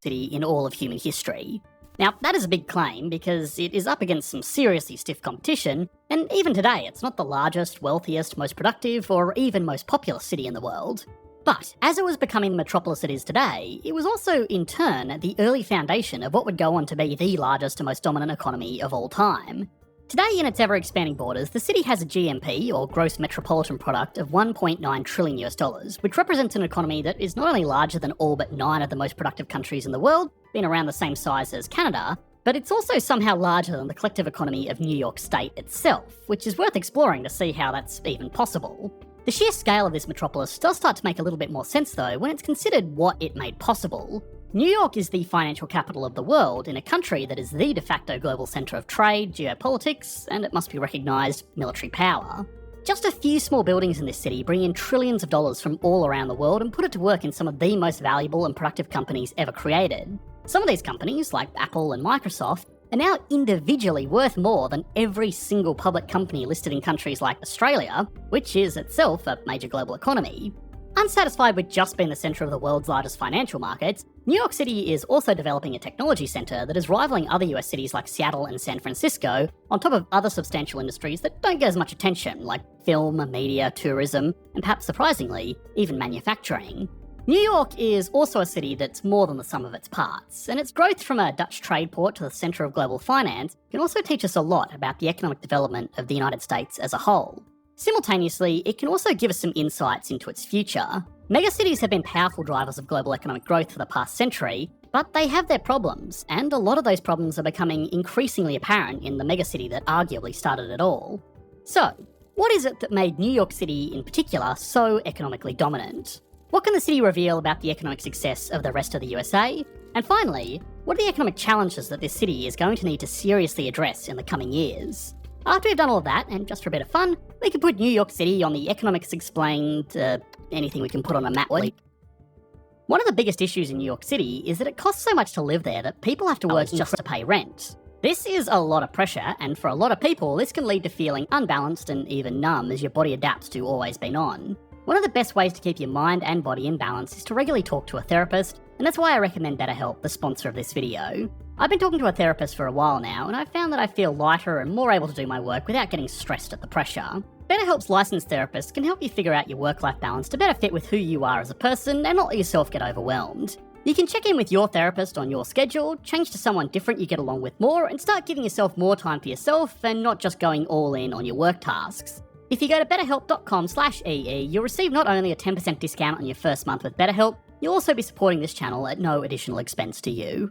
city in all of human history. Now, that is a big claim because it is up against some seriously stiff competition, and even today it's not the largest, wealthiest, most productive, or even most populous city in the world. But as it was becoming the metropolis it is today, it was also, in turn, the early foundation of what would go on to be the largest and most dominant economy of all time. Today, in its ever-expanding borders, the city has a GMP, or Gross Metropolitan Product, of $1.9 trillion, which represents an economy that is not only larger than all but 9 of the most productive countries in the world, being around the same size as Canada, but it's also somehow larger than the collective economy of New York State itself, which is worth exploring to see how that's even possible. The sheer scale of this metropolis does start to make a little bit more sense though when it's considered what it made possible. New York is the financial capital of the world in a country that is the de facto global centre of trade, geopolitics, and it must be recognised, military power. Just a few small buildings in this city bring in trillions of dollars from all around the world and put it to work in some of the most valuable and productive companies ever created. Some of these companies, like Apple and Microsoft, are now individually worth more than every single public company listed in countries like Australia, which is itself a major global economy. Unsatisfied with just being the centre of the world's largest financial markets, New York City is also developing a technology centre that is rivaling other US cities like Seattle and San Francisco, on top of other substantial industries that don't get as much attention, like film, media, tourism, and perhaps surprisingly, even manufacturing. New York is also a city that's more than the sum of its parts, and its growth from a Dutch trade port to the centre of global finance can also teach us a lot about the economic development of the United States as a whole. Simultaneously, it can also give us some insights into its future. Megacities have been powerful drivers of global economic growth for the past century, but they have their problems, and a lot of those problems are becoming increasingly apparent in the megacity that arguably started it all. So, what is it that made New York City in particular so economically dominant? What can the city reveal about the economic success of the rest of the USA? And finally, what are the economic challenges that this city is going to need to seriously address in the coming years? After we've done all of that, and just for a bit of fun, we can put New York City on the Economics Explained, anything we can put on a map. One of the biggest issues in New York City is that it costs so much to live there that people have to work just to pay rent. This is a lot of pressure, and for a lot of people, this can lead to feeling unbalanced and even numb as your body adapts to always being on. One of the best ways to keep your mind and body in balance is to regularly talk to a therapist, and that's why I recommend BetterHelp, the sponsor of this video. I've been talking to a therapist for a while now, and I've found that I feel lighter and more able to do my work without getting stressed at the pressure. BetterHelp's licensed therapists can help you figure out your work-life balance to better fit with who you are as a person and not let yourself get overwhelmed. You can check in with your therapist on your schedule, change to someone different you get along with more, and start giving yourself more time for yourself and not just going all in on your work tasks. If you go to betterhelp.com/EE, you'll receive not only a 10% discount on your first month with BetterHelp, you'll also be supporting this channel at no additional expense to you.